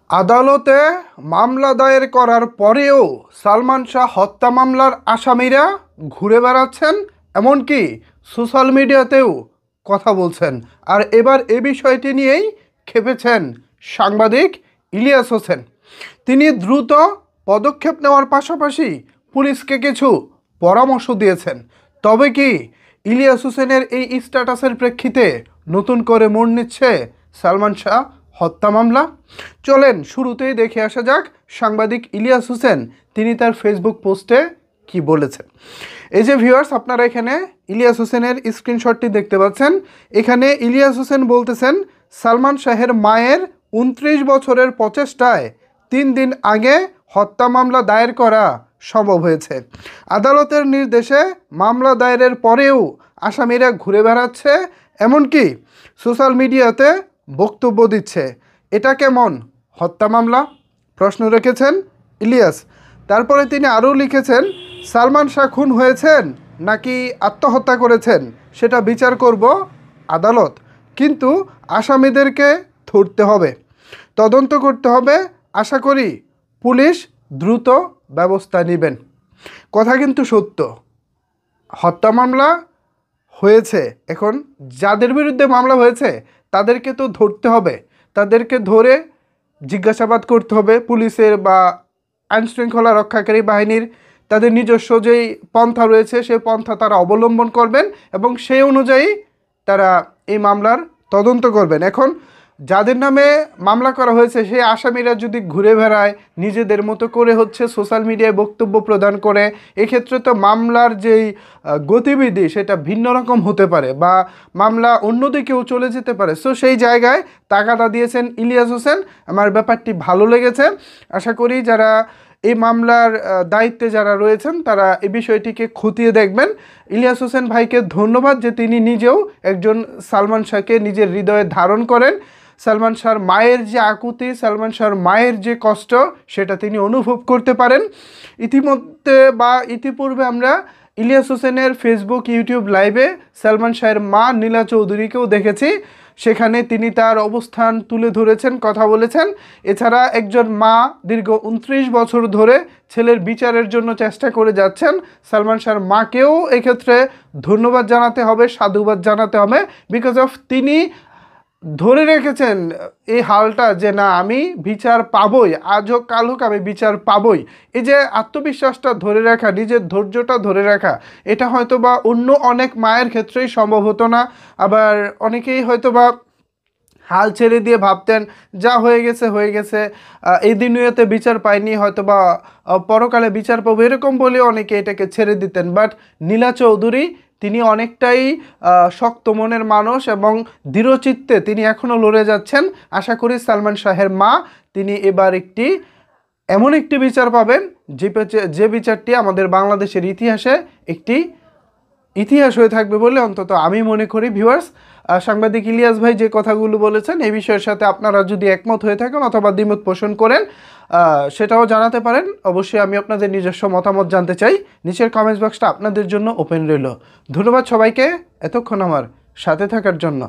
আদালতে মামলা দায়ের করার পরেও সালমান শাহ হত্যা মামলার আসামিরা ঘুরে বেড়াচ্ছেন, এমনকি সোশ্যাল মিডিয়াতেও কথা বলছেন। আর এবার এ বিষয়টি নিয়েই ক্ষেপেছেন সাংবাদিক ইলিয়াস হোসেন। তিনি দ্রুত পদক্ষেপ নেওয়ার পাশাপাশি পুলিশকে কিছু পরামর্শ দিয়েছেন। তবে কি ইলিয়াস হোসেনের এই স্ট্যাটাসের প্রেক্ষিতে নতুন করে মোড় নিচ্ছে সালমান শাহ হত্যা মামলা? চলেন শুরুতেই দেখে আসা যাক সাংবাদিক ইলিয়াস হোসেন তিনি তার ফেসবুক পোস্টে কি বলেছেন। এই যে ভিউয়ার্স, আপনারা এখানে ইলিয়াস হোসেনের স্ক্রিনশটটি দেখতে পাচ্ছেন। এখানে ইলিয়াস হোসেন বলতেছেন, সালমান শাহের মায়ের 29 বছরের প্রচেষ্টায় 3 দিন আগে হত্যা মামলা দায়ের করা সম্ভব হয়েছে। আদালতের নির্দেশে মামলা দায়েরের পরেও আসামিরা ঘুরে বেড়াচ্ছে, এমনকি সোশ্যাল মিডিয়াতে বক্তব্য দিচ্ছে। এটা কেমন হত্যা মামলা? প্রশ্ন রেখেছেন ইলিয়াস। তারপরে তিনি আরও লিখেছেন, সালমান শাহ খুন হয়েছেন নাকি আত্মহত্যা করেছেন সেটা বিচার করব আদালত, কিন্তু আসামিদেরকে ধরতে হবে, তদন্ত করতে হবে। আশা করি পুলিশ দ্রুত ব্যবস্থা নেবেন। কথা কিন্তু সত্য, হত্যা মামলা হয়েছে। এখন যাদের বিরুদ্ধে মামলা হয়েছে তাদেরকে তো ধরতে হবে, তাদেরকে ধরে জিজ্ঞাসাবাদ করতে হবে। পুলিশের বা আইনশৃঙ্খলা রক্ষাকারী বাহিনীর তাদের নিজস্ব যেই পন্থা রয়েছে সেই পন্থা তারা অবলম্বন করবেন এবং সেই অনুযায়ী তারা এই মামলার তদন্ত করবেন। এখন যাদের নামে মামলা করা হয়েছে সেই আসামিরা যদি ঘুরে বেড়ায় নিজেদের মতো করে সোশ্যাল মিডিয়ায় বক্তব্য প্রদান করে, এক্ষেত্রে তো মামলার যেই গতিবিধি সেটা ভিন্ন রকম হতে পারে বা মামলা অন্যদিকেও চলে যেতে পারে। সো সেই জায়গায় তাগাদা দিয়েছেন ইলিয়াস হোসেন। আমার ব্যাপারটি ভালো লেগেছে। আশা করি যারা এই মামলার দায়িত্বে যারা রয়েছেন তারা এই বিষয়টিকে খতিয়ে দেখবেন। ইলিয়াস হোসেন ভাইকে ধন্যবাদ যে তিনি নিজেও একজন সালমান শাহকে নিজের হৃদয়ে ধারণ করেন। সালমান শাহর মায়ের যে আকুতি, সালমান শাহর মায়ের যে কষ্ট সেটা তিনি অনুভব করতে পারেন। ইতিপূর্বে আমরা ইলিয়াস হোসেনের ফেসবুক ইউটিউব লাইভে সালমান শাহের মা নীলা চৌধুরীকেও দেখেছি। সেখানে তিনি তার অবস্থান তুলে ধরেছেন, কথা বলেছেন। এছাড়া একজন মা দীর্ঘ 29 বছর ধরে ছেলের বিচারের জন্য চেষ্টা করে যাচ্ছেন। সালমান শাহর মাকেও এক্ষেত্রে ধন্যবাদ জানাতে হবে, সাধুবাদ জানাতে হবে, বিকজ অফ তিনি ধরে রেখেছেন এই হালটা যে না, আমি বিচার পাবই, আজ হোক কাল হোক আমি বিচার পাবই। এই যে আত্মবিশ্বাসটা ধরে রাখা, নিজের ধৈর্যটা ধরে রাখা, এটা হয়তো বা অন্য অনেক মায়ের ক্ষেত্রেই সম্ভব হতো না। আবার অনেকেই হয়তো বা হাল ছেড়ে দিয়ে ভাবতেন যা হয়ে গেছে হয়ে গেছে, এই দুনিয়াতে বিচার পাইনি, হয়তো বা পরকালে বিচার পাবো, এরকম বলে অনেকে এটাকে ছেড়ে দিতেন। বাট নীলা চৌধুরী তিনি অনেকটাই শক্ত মনের মানুষ এবং দৃঢ়চিত্তে তিনি এখনও লড়ে যাচ্ছেন। আশা করি সালমান শাহের মা তিনি এবার এমন একটি বিচার পাবেন যে বিচারটি আমাদের বাংলাদেশের ইতিহাসে একটি ইতিহাস হয়ে থাকবে বলে অন্তত আমি মনে করি। ভিউয়ার্স, সাংবাদিক ইলিয়াস ভাই যে কথাগুলো বলেছেন এই বিষয়ের সাথে আপনারা যদি একমত হয়ে থাকেন অথবা দ্বিমত পোষণ করেন সেটাও জানাতে পারেন। অবশ্যই আমি আপনাদের নিজস্ব মতামত জানতে চাই। নিচের কমেন্টস বক্সটা আপনাদের জন্য ওপেন রইল। ধন্যবাদ সবাইকে এতক্ষণ আমার সাথে থাকার জন্য।